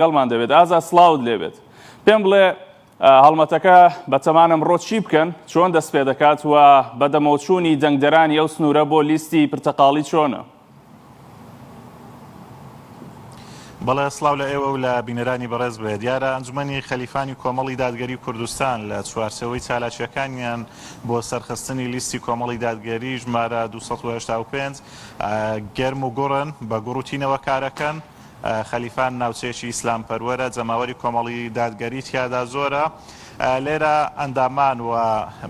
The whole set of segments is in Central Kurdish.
گەڵمان دەبێت ئازا سلااوت لێبێت پێم بڵێ هەڵمەتەکە بەتەمانم ڕۆ چی بکەن چۆن دەست پێ دەکات و بەدەمەوچوونی دەنگدەرانی ئەو سنوورە بۆ لیستی پرتەقاڵی چۆنە؟ بەڵێ سڵاو لە ئێوە و لە بینەرانی بەڕێز بێت دیارە ئەنجومەنی خەلیفانی کۆمەڵی دادگەری کوردستان لە چوارچەوەی چالاکیەکانیان بۆ سەرخستنی لیستی کۆمەڵی دادگەری ژمارە 285 گەرم و گوڕن بە گوڕوتینەوە کارەکەن. خەلیفان ناوچەیەکی ئیسلام پەروەرە جەماوەری کۆمەڵی دادگەری تیادا زۆرە لێرە ئەندامان و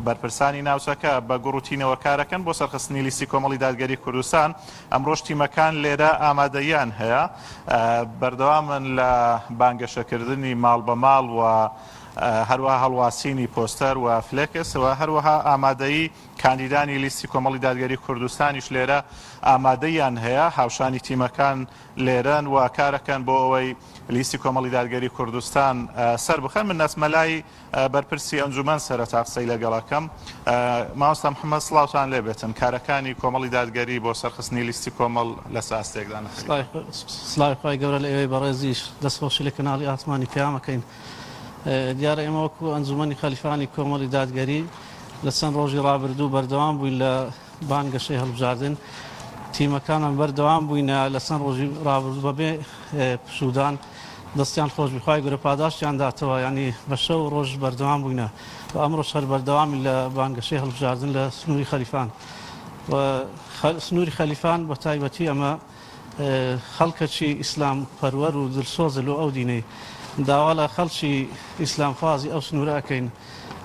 بەرپرسانی ناوچەکە بە گوڕوتینەوە کارەکەن بۆ سەرخستنی لیستی کۆمەڵی دادگەری کوردستان. ئەمڕۆژ تیمەکان لێرە ئامادەیان هەیە بەردەوامن لە بانگەشەکردنی ماڵ بە ماڵ و هەروەها هەڵواسینی پۆستەر و فلێکسەوە هەروەها ئامادەیی کاندیدانی لیستی کۆمەڵی دادگەری کوردستانیش لێرە ئامادەیان هەیە هاوشانی تیمەکان لێرەن و کارەکەن بۆ ئەوەی لیستی کۆمەڵی دادگەری کوردستان سەر بخەن. من نەسمەلای بەرپرسی ئەنجومەن سەرەتا قسەی لەگەڵەکەم مامۆستا محەممەد سڵاوتان لێبێتن کارەکانی کۆمەڵی دادگەری بۆ سەرخستنی لیستی کۆمەڵ لە ساستێکدا سڵاوی خۆی گەورە لە ئێوەی بەڕێزیش دەستخۆشی لە کەناڵی ئاسمانی پێیامەکەین. دیارە ئێمە وەکو ئەنجومەنی خەلیفانی کۆمەڵی دادگەری لە چەند ڕۆژی ڕابردوو بەردەوام بووین لە بانگەشەی هەڵبژاردن تیمەکانم بەردەوام بووینە لە چەند ڕۆژی ڕابردوو بەبێ پشودان دەستیان خۆش بخوای گەورە پاداشتیان داتەوە ینی بە شەو ڕۆژ بەردەوام بووینە و ئەمڕۆ هەر بەردەوامی لە بانگەشەی هەڵبژاردن لە سنووری خەلیفان و سنووری خەلیفان بە تایبەتی ئەمە خەڵکەکی ئیسلام پەروەر و دڵسۆزە لۆ ئەو دینەی داوا لە خەڵکی ئیسلام خوازی ئەو سنوورە ئەەکەین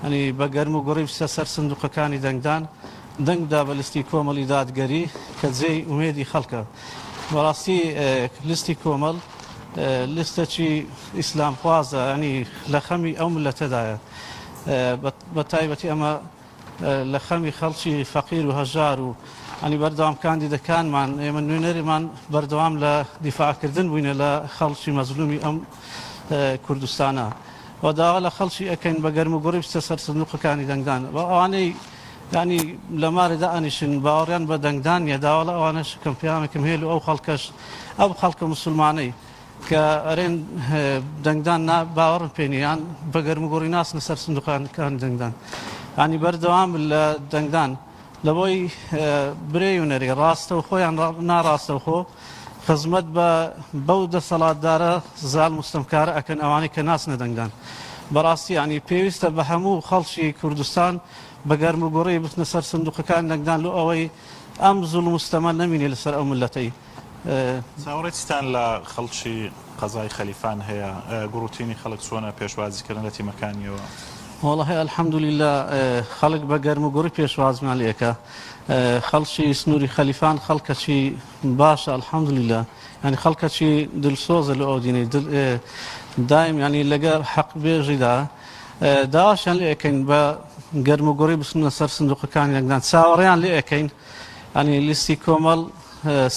ئەنی بە گەرم و گوڕی بچە سەر سندوقەکانی دەنگدان دەنگدا بە لیستی کۆمەڵی دادگەری کە جێی ئومێدی خەڵکە. بەڕاستی لیستی کۆمەڵ لیستەکی ئیسلام خوازە ینی لە خەمی ئەو ملەتەدایە بە تایبەتی ئەمە لە خەمی خەڵکی فەقیر و هەژار و ئەنی بەردەوام کاندیدەکانمان ئێمە نوێنەرێمان بەردەوام لە دیفاعکردن بووینە لە خەڵکی مەزلومی ئەم کوردستانە و داوا لە خەڵکی ئەەکەین بە گەرم و گوڕی بچە سەر سندوقەکانی دەنگدان بە ئەوانەی ینی لە مارێدا ئەنیشن باوەڕیان بە دەنگدان نیە داوا لە ئەوانەش کەم پیامێکم هێل و ئەو خەڵکەش ئەو خەڵکە موسڵمانەی کە ئەرێن دەنگدان باوەڕن پێنیان بە گەرم و گوڕی ناسنە سەر سندوقەکانی دەنگدان ینی بەردەوام لە دەنگدان لەبۆی برێ و نەری ڕاستە و خۆیان ناڕاستە و خۆ خزمەت بە بەو دەسەڵاتدارە زال مستەمکارە ئەکەن ئەوانەی کە ناسنە دەنگدان. بەڕاستی ینی پێویستە بە هەموو خەڵکی کوردستان بە گەرم و گوڕی بچنە سەر سندوقەکان دەنگدان لۆ ئەوەی ئەم زوڵ مستەمە نەمینێ لەسەر ئەو ملەتەی. چاوەڕێتیتان لە خەڵکی قەزای خەلیفان هەیە گوڕوتینی خەڵک چۆنە پێشوازیکردن لە تیمەکانیەوە؟ وڵڵاهی ئەلحەمدولیلا خەڵک بە گەرم و گوڕی پێشوازمان لێکە خەڵکی سنووری خەلیفان خەڵکەکی باشە ئەلحەمدولیلا ینی خەڵکەکی دڵسۆزە لە ئەو دینەی دایم ینی لەگەر حەق بێژیدا داواشیان لێ ئەەکەین بە گەرم و گوڕی بچنە سەر سندوقەکانی دەنگدان چاوەڕێیان لێ ئەەکەین ینی لیستی کۆمەڵ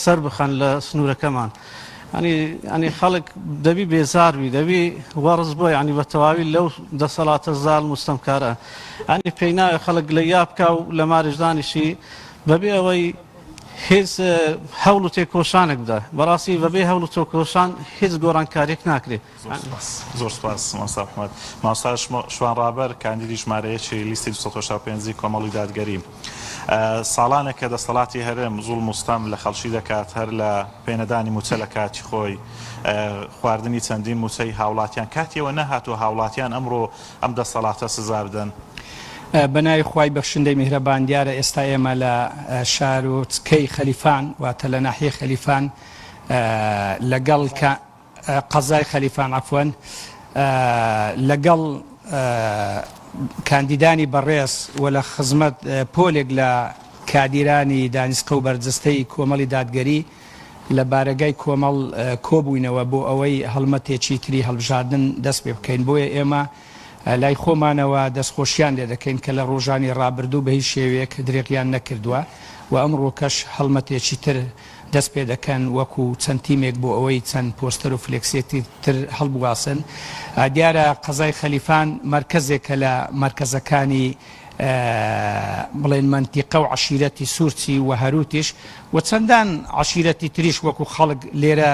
سەر بخەن لە سنوورەکەمان ینی خەڵک دەبی بێزاربی دەبی وەڕز بۆ ینی بە تەواوی لەو دەسەڵاتە زال مستەمکارە ینی پێی ناوێ خەڵک لە یا بکە و لە ماریژدانیشی بەبێ ئەوەی هیچ هەوڵ و تێکۆشانێک بدە بەڕاستی بەبێ هەوڵ و تێکۆشان هیچ گۆڕانکاریەک ناکرێت. زۆر سپاس مامۆستا محەممەد. مامۆستا شوانڕابەر کاندیدی ژمارەیەکی لیستی 285 کۆمەڵی دادگەری ساڵانێک کە دەسەڵاتی هەرێم زوڵ مستەم لە خەڵکی دەکات هەر لە پێنەدانی موچە لە کاتی خۆی خواردنی چەندین موچەی هاوڵاتیان کاتیەوە نەهاتوە هاوڵاتیان ئەمڕۆ ئەم دەسەڵاتە سزا بدەن. بەناوی خوای بەخشندەی میهرەبان دیارە ئێستا ئێمە لە شار و چکەی خەلیفان واتە لە ناحیەی خەلیفان لەگەڵ قەزای خەلیفان عەفوەن لەگەڵ کاندیدانی بەڕێز و لە خزمەت پۆلێک لە کادیرانی دانیسکە و بەرجەستەی کۆمەڵی دادگەری لە بارەگای کۆمەڵ کۆبووینەوە بۆ ئەوەی هەڵمەتێکی تری هەڵبژاردن دەست پێ بکەین بۆیە ئێمە لای خۆمانەوە دەستخۆشیان لێ دەکەین کە لە ڕۆژانی ڕابردوو بە هیچ شێوەیەک درێغیان نەکردووە و ئەمڕۆ کەش هەڵمەتێکی تر دەست پێ دەکەن وەکو چەند تیمێک بۆ ئەوەی چەند پۆستەر و فلێکسێتی تر هەڵبواسن. دیارە قەزای خەلیفان مرکزێکە لە مرکزەکانی بڵێن منتیقە و عشیرەتی سوورچی و هەروتیش و چەندان عشیرەتی تریش وەکو خەڵک لێرە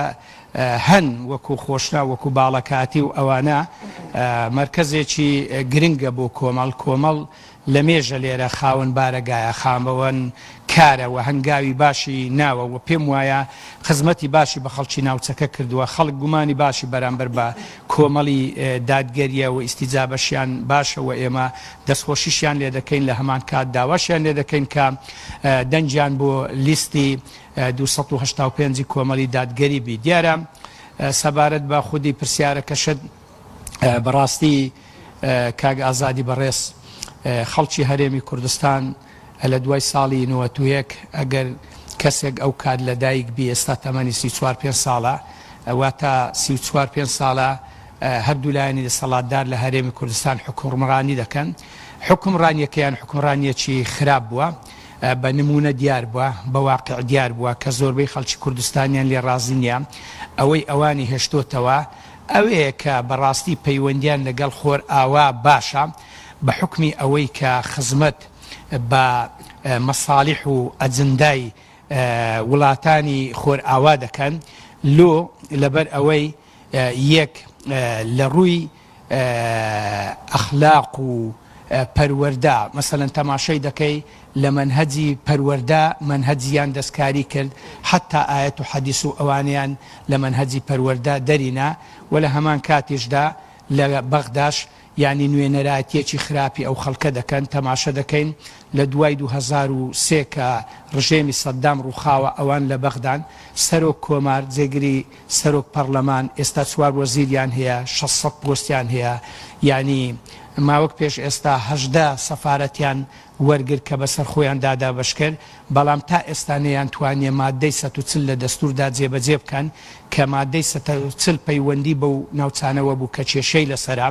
هەن وەکو خۆشنا وەکو باڵەکاتی و ئەوانە مرکزێکی گرنگە بۆ کۆمەڵ لە مێژە لێرە خاون بارەگایە خامەوەن کارە و هەنگاوی باشی ناوە و پێم وایە خزمەتی باشی بە خەڵکی ناوچەکە کردووە خەڵک گومانی باشی بەرامبەر بە کۆمەڵی دادگەریە و ئیستیجابەشیان باشەوە ئێمە دەستخۆشیشیان لێ دەکەین لە هەمان کات داواشیان لێ دەکەین کە دەنجیان بۆ لیستی 285 کۆمەڵی دادگەری بی دیارە سەبارەت بە خودی پرسیارەکەشت بەڕاستی کاگ ئازادی بەڕێز خەڵکی هەرێمی کوردستان لە دوای ساڵی 91 ئەگەر کەسێک ئەو کات لە دایک بی ئێستا تەمەنی 34 ساڵە واتە 34 ساڵە هەردوو لایەنی دەسەڵاتدار لە هەرێمی کوردستان حکومڕانی دەکەن حکومڕانیەکەیان حکومڕانیەکی خراپ بووە بە نمونە دیار بووە بە واقع دیار بووە کە زۆربەی خەڵکی کوردستانیان لێ ڕازی نییە ئەوەی ئەوانی هێشتۆتەوە ئەوەیە کە بەڕاستی پەیوەندیان لەگەڵ خۆر ئاوا باشە بە حکمی ئەوەی کە خزمەت بە مەساڵیح و ئەجندای وڵاتانی خۆر ئاوا دەکەن لۆ لەبەر ئەوەی یەک لە ڕووی ئەخلاق و پەروەردە مەسەلەن تەماشای دەکەی لە منهەجی پەروەردە منهەجیان دەستکاری کرد حتا ئاەت و حەدیث و ئەوانیان لە منهەجی پەروەردە دەرینا و لە هەمان کاتیشدا لە بەغداش یعنی نوێنەرایەتێکی خراپی ئەو خەڵکە دەکەن تەماشە دەکەین لە دوای 2003 کە ڕژێمی سەددام ڕووخاوە ئەوان لە بەغدان سەرۆک کۆمار جێگری سەرۆک پەرلەمان ئێستا 4 وەزیریان هەیە 600 پۆستیان هەیە یعنی ماوەک پێش ئێستا 18 سەفارەتیان وەرگرت کە بەسەر خۆیان دادا بەشکرد بەڵام تا ئێستانەیان توانیە مادەی 140 لە دەستوردا جێبەجێ بکەن کە مادەی 140 پەیوەندی بەو ناوچانەوە بوو کە کێشەی لەسەرا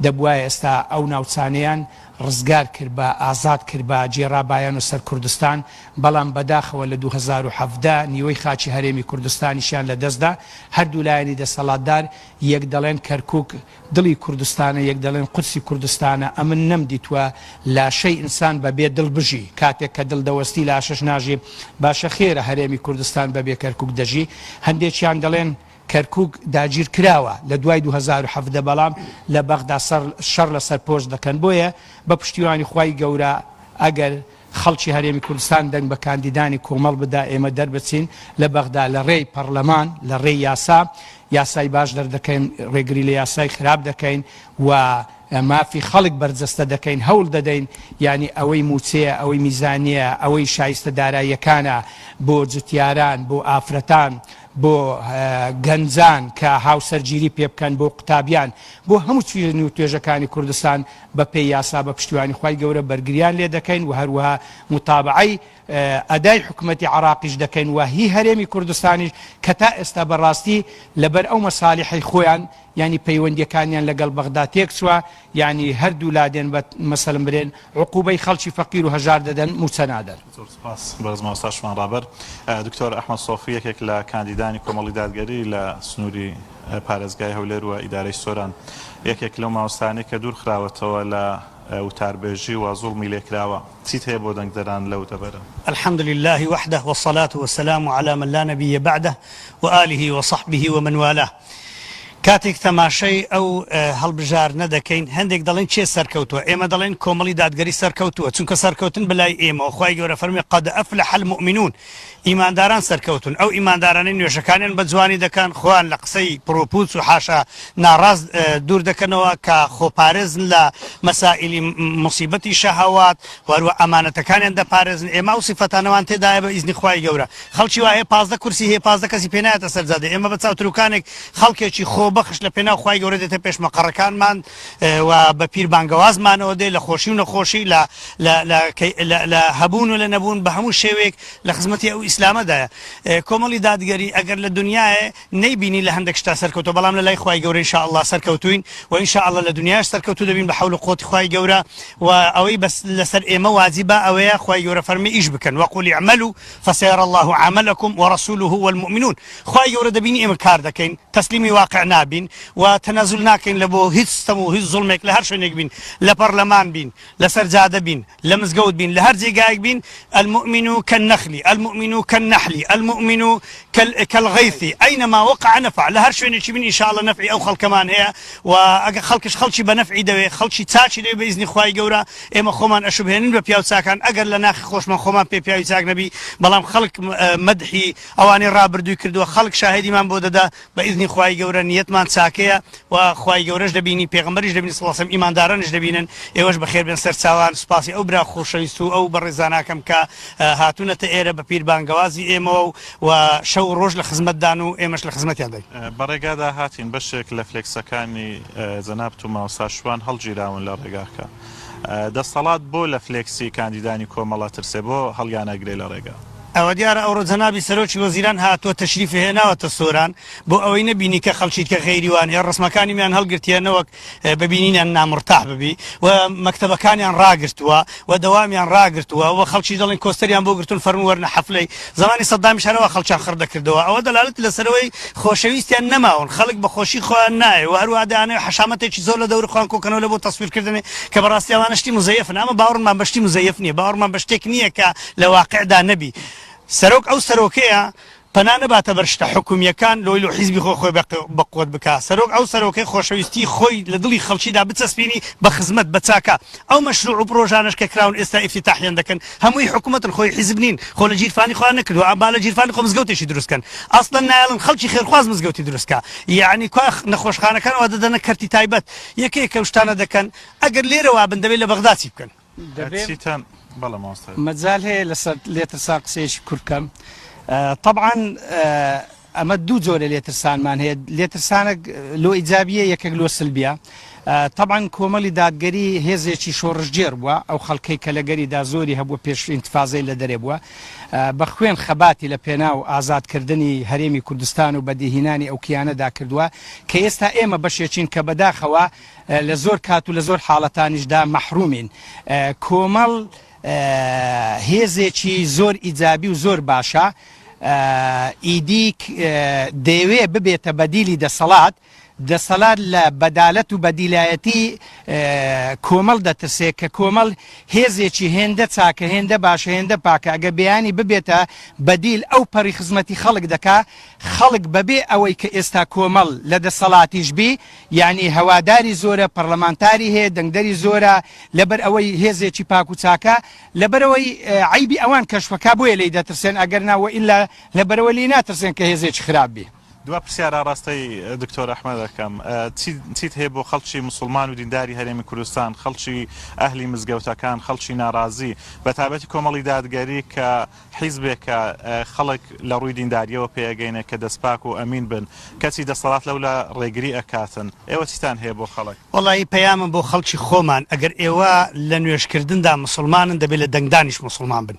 دەبوایە ئێستا ئەو ناوچانەیان ڕزگار کرد بە ئازاد کرد بە جێڕابایان و سەر کوردستان بەڵام بەداخەوە لە 2017 نیوەی خاچی هەرێمی کوردستانیشیان لە دەستدا هەردوو لایەنی دەسەڵاتدار یەک دەڵێن کەرکووک دڵی کوردستانە یەک دەڵێن قودسی کوردستانە ئەمن نەمدیتووە لاشەی ئینسان بەبێ دڵ بژی کاتێک کە دڵ دەوەستی لاشەش ناژی باشە خێرە هەرێمی کوردستان بەبێ کەرکووک دەژی هەندێکیان دەڵێن کەرکووک داگیر کراوە لە دوای 2017 بەڵام لە بەغدا شەڕ لەسەر پۆش دەکەن بۆیە بە پشتیوانی خوای گەورە ئەگەر خەڵکی هەرێمی کوردستان دەنگ بە کاندیدانی کۆمەڵ بدا ئێمە دەربچین لە بەغدا لە ڕێی پەرلەمان لە ڕێی یاسای باش دەردەکەین ڕێگری لە یاسای خراپ دەکەین و مافی خەڵک بەرجەستە دەکەین هەوڵ دەدەین ینی ئەوەی موچەیە ئەوەی میزانیە ئەوەی شایستە داراییەکانە بۆ جوتیاران بۆ ئافرەتان بۆ گەنجان کە هاوسەرگیری پێ بکەن بۆ قوتابیان بۆ هەموو چوێنی و توێژەکانی کوردستان بە پێی یاسا بە پشتیوانی خوای گەورە بەرگریان لێ دەکەین و هەروەها متابعەی ئەدای حکوومەتی عراقیش دەکەین و هی هەرێمی کوردستانیش کە تا ئێستا بەڕاستی لەبەر ئەو مەسالیحی خۆیان ینی پەیوەندیەکانیان لەگەڵ بەغدا تێک چووە ینی هەردوو لادێن بە مەسەلم برێن عقوبەی خەڵکی فەقیر و هەژار دەدەن موچە نادەن. بەرز ماوەستاشمان ڕابەر دکتۆر ئەحمەد سۆفی یەکێک لە کاندیدانی کۆمەڵی دادگەری لە سنووری پارێزگای هەولێر و ئیدارەی سۆران یەکێک لەو ماوەستانەی کە دوور خراوەتەوە لە وتاربێژی و زوڵمی لێکراوە چیت هەیە بۆ دەنگدەران لەو دەبەرە؟ الحمد لله وحده والصلاة والسلام على من لا نبي بعده وآله وصحبه ومن والاه کاتێک تەماشای ئەو هەڵبژارنە دەکەین هەندێک دەڵێن چێ سەرکەوتووە ئێمە دەڵێن کۆمەڵی دادگەری سەرکەوتووە چونکە سەرکەوتن بەلای ئێمە خوای گەورە فەرمی قەد ئەفلح المؤمنون ئیمانداران سەرکەوتن ئەو ئیماندارانەی نوێژەکانیان بە جوانی دەکەن خۆیان لە قسەی پرۆپوچ و حاشا ناڕاست دوور دەکەنەوە کە خۆپارێزن لە مەسائیلی مصیبەتی شەهەوات وەروە ئەمانەتەکانیان دەپارێزن ئێمە و سیفەتانەوان تێدایە بە ئیزنی خوای گەورە خەڵکی وایە 15 کورسی هەیە 15 کەسی پێ نایەتە سەرجادە ئێمە بە چاوتروکانێک خەڵکێکی خۆبەخش لە پێناو خوای گەورە دێتە پێشمەقەڕەکانمان و بە پیربانگەوازمانەوە دێ لە خۆشی و نەخۆشی لە هەبوون و لە نەبوون بە هەموو شێوێک لە خزمەتی ئەو ئیسلامەدایە کۆمەڵی دادگەری ئەگەر لە دنیاە نەیبینی لە هەندێک شتا سەرکەوتو بەڵام لە لای خوای گەورە ئینشاءالله سەرکەوتوین و ئینشاءالله لە دنیاش سەرکەوتو دەبین بە حەول و قووەتی خوای گەورە و ئەوەی بەس لەسەر ئێمە واجبە ئەوەیە خوای گەورە فەرمی ئیش بکەن وەقول اعملوا فسيرى الله عملكم ورسوله والمؤمنون خوای گەورە دەبینی ئێمە کار دەکەین تەسلیمی واقع نابین و تەنازل ناکەین لە بۆ هیچ ستەم و هیچ زوڵمێک لە هەر شوێنێک بین، لە پەرلەمان بین، لەسەر جادە بین، لە مزگەوت بین، لە هەر جێگایەک بین. المؤمن كالنخل، المؤمن كالنحل، المؤمن كالغيث، أينما وقع نفع. لە هەر شوێنێکی بین ئینشاءڵڵا نەفعی ئەو خەڵکەمان هەیە و ئەگە خەڵکش خەڵکی بە نەفعی دەوێ، خەڵکی چاچی دەوێ بە ئیزنی خوای گەورە، ئێمە خۆمان ئەشوبهێنن بە پیاو چاکان ئەگەر لە ناخی خۆشمان خۆمان پێ پیاوی چاک نەبی، بەڵام خەڵک مەدحی ئەوانەی ڕابردووی کردووە، خەڵک شاهدیمان بۆ دەدا بە ئیزنی خوای گەورە نیەتمان چاکەیە و خوای گەورەش دەبینی، پێغەمبەریش دەبینی صلی الله علیه و سلم، ئیماندارانش دەبینن. ئێوەش بەخێر بێن سەر چاوان. سپاسی ئەو برا خۆشەویست و ئەو بەڕێزاناکەم کە هاتوونەتە ئێرە بە پیربانگەوازی ئێمەوە و شەو ڕۆژ لە خزمەتدان و ئێمەش لە خزمەتیان دەین. بەڕێگادا هاتین بەشێک لە فلێکسەکانی جەناب و ماوسا شوان هەڵگیراون لە ڕێگاکە. دەسەڵات بۆ لە فلێکسی کاندیدانی کۆمەڵە ترسێ بۆ هەڵیانەگرێ لە ڕێگا. ئەوە دیارە ئەوڕۆ جەنابی سەرۆکی وەزیران هاتووە تەشریف هێناوەتە سۆران بۆ ئەوەی نەبینی کە خەڵکیت کە غەیریوان یا ڕسمەکانیان هەڵگرتیانەوەک ببینینیان نامرتاح ببی و مەکتەبەکانیان ڕاگرتووە و دەوامیان ڕاگرتووە و خەڵکی دەڵێن کۆستەریان بۆ گرتون فەرموو وەرنە حەفلەی زمانی سەدامیش هەرەوە خەڵکیان خڕدەکردەوە. ئەوە دەلالەت لەسەرەوەی خۆشەویستیان نەماون، خەڵک بە خۆشی خۆیان نایە و هەروە دەیانەوێت حەشامەتێکی زۆر لە دەوری خۆیان کۆکەنەوە لە بۆ تەسویرکردنێ کە بەڕاستی ئەوانە شتی مزەیەفن. ئەمە باوەڕمان بە شتی مزەیەف نییە، باوەڕمان بە شتێک نییە کە لە واقعدا نەبی. سەرۆک ئەو سەرۆکەیە پەنا نەباتە بەرشتە حکومیەکان لۆی حیزبی خۆی بەقوت بکە. سەرۆک ئەو سەرۆکەی خۆشەویستی خۆی لە دڵی خەڵکیدا بچەسبینی بە خزمەت بە چاکە. ئەو مەشروع و پرۆژانش کە کراون ئێستا ئیفتتاحیان دەکەن هەمووی حکوومەتن، خۆی حیزب نین، خۆ لە جیرفانی خۆیان نەکردووە، ئەبا لە جیرفانی خۆ مزگەوتێکی دروستکەن. ئەسڵەن نایڵن خەڵکی خێرخواز مزگەوتی دروستکە، یعنی کو نەخۆشخانەکان وا دەدەنە کەرتی تایبەت یەکێکە شتانە دەکەن. ئەگەر لێرەوە بن دەبێت لە بەغدا چی بکەن. مەجال هەیە لەسەر لێترسان قسەیەکی کورتکەم. طبعا ئەمە دوو جۆرە لێترسانمان هەیە، لێترسانە لۆ ئیجابیە یەکێک لۆ سلبیە. طبعا کۆمەڵی دادگەری هێزێکی شۆڕژگێر بووە، ئەو خەڵکەی کە لەگەریدا زۆری هەبووە پێش ئینتفازەی لە دەرێ بووە بە خوێن خەباتی لە پێناو ئازادکردنی هەرێمی کوردستان و بەدیهێنانی ئەو کیانەدا کردووە کە ئێستا ئێمە بەشێکین کە بەداخەوە لە زۆر کات و لە زۆر حاڵەتانیشدا مەحرومین. کۆمەڵ هێزێکی زۆر ئیجابی و زۆر باشە، ئیدی دەیەوێ ببێتە بەدیلی دەسەڵات لە بەدالەت و بەدیلایەتی کۆمەڵ دەترسێ کە کۆمەڵ هێزێکی هێندە چاکە، هێندە باشە، هێندە پاکە. ئەگە بەیانی ببێتە بەدیل ئەو پەڕی خزمەتی خەڵک دەکا، خەڵک بەبێ ئەوەی کە ئێستا کۆمەڵ لە دەسەڵاتیش بی، یعنی هەواداری زۆرە، پەرلەمانتاری هەیە، دەنگدەری زۆرە، لەبەر ئەوەی هێزێکی پاک و چاکە، لەبەرەوەی عیبی ئەوان کەشفەکە بۆیە لی دەترسێن، ئەگەر ناوە ئیلا لەبەرەوە لی ناترسێن کە هێزێکی خراپ بی. دوا پرسیارە ڕاستەی دکتۆر ئەحمەد دەکەم، چیت هەیە بۆ خەڵکی مسلمان و دینداری هەرێمی کوردستان، خەڵکی ئەهلی مزگەوتەکان، خەڵکی ناڕازی بە تایبەتی کۆمەڵی دادگەری کە حیزبێکە خەڵک لە ڕووی دینداریەوە پێگەینە کە دەستپاک و ئەمین بن، کەچی دەسەڵات لەو لە ڕێگری ئەکاتن، ئێوە چیتان هەیە بۆ خەڵک؟ وەڵی پەیامم بۆ خەڵکی خۆمان، ئەگەر ئێوە لە نوێشکردندا مسلمانن دەبێت لە دەنگدانیش مسلمان بن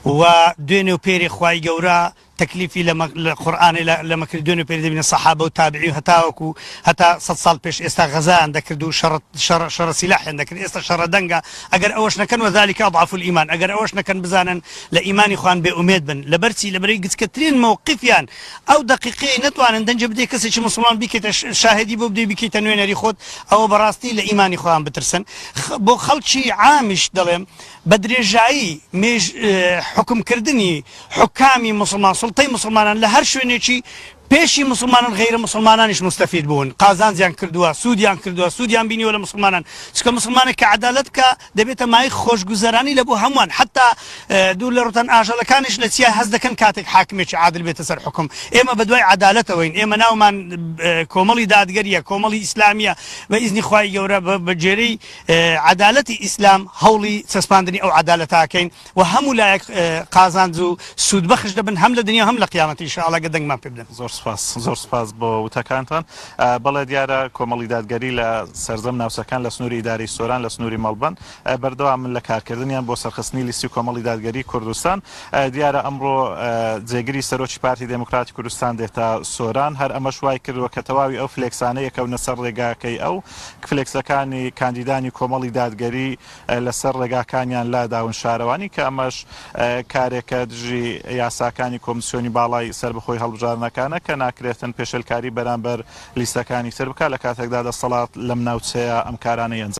و دوێنێ و پێری خوای گەورە تەکلیفی لە قورئانی لە مەکردوێن و پێری دەبینە سەحابە و تابعی و هەتاوەکو هەتا 100 ساڵ پێش ئێستا غەزایان دەکرد و شەڕ سیلاحیان دەکرد، ئێستا شەڕە دەنگە. ئەگەر ئەوەش نەکەن وەذالک ئەضعف الئیمان، ئەگەر ئەوەش نەکەن بزانن لە ئیمانی خۆیان بێ ئومێد بن، لەبەرچی لەبەرەوەی گچکەترین مووقفیان ئەو دەقیقەی نەتوانن دەنجە بدەی کەسێکی مسلمان بیکەیتە شاهدی بۆ بدەی بیکەیتە نوێنەری خۆت، ئەوە بەڕاستی لە ئیمانی خۆیان بترسن. بۆ خەڵکی عامیش دەڵێم بە درێژایی حکومکردنی حکامی مسلمان، سڵتەی مسلمانان لە هەر شوێنێکی پێشی مسلمانان غیرە مسلمانانیش مستەفید بوون، قازانجیان کردووە، سوودیان کردووە، سوودیان بینیوە لە مسلمانان. چکە مسلمانێک کە عەدالەت کە دەبێتە مای خۆشگوزەرانی لە بۆ هەمووان، حتا دوو لە ڕوتەن ئاژەڵەکانیش لە چیا هەز دەکەن کاتێک حاکمێکی عادل بێتە سەر حکم. ئێمە بەدوای عەدالەتەوەین، ئێمە ناومان کۆمەڵی دادگەریە، کۆمەڵی ئیسلامیە، بە ئیزنی خوای گەورە بە جێرەی عەدالەتی ئیسلام هەوڵی چەسپاندنی ئەو عەدالەتاکەین و هەموو لایەک قازانج و سوودبەخش دەبن هەم لە دنیا هەم لە قیامەتی ئینشاءڵڵا گە دەنگمان پێ بدەن. زۆر سپاس بۆ وتەکانتان. بەڵێ دیارە کۆمەڵی دادگەری لە سەرجەم ناوچەکان لە سنووری ئیداری سۆران لە سنووری مەڵبەن بەردەوام لە کارکردنیان بۆ سەرخستنی لیستی کۆمەڵی دادگەری کوردستان. دیارە ئەمڕۆ جێگیری سەرۆکی پارتی دموکراتی کوردستان دێتە سۆران، هەر ئەمەش وای کردووە کە تەواوی ئەو فلێکسانەیە کەونە سەر ڕێگاکەی ئەو فلێکسەکانی کاندیدانی کۆمەڵی دادگەری لەسەر ڕێگاکانیان لاداون شارەوانی کە ئەمەش کارێکە دژی یاساکانی کۆمیسیۆنی باڵای سربەخۆی هەڵبژارنەکانە کە ناکرێتن پێشەلکاری بەرامبەر لیستەکانی تر بکات لە کاتێکدا دەسەڵات لەم ناوچەیە ئەم کارانەی ئەنجام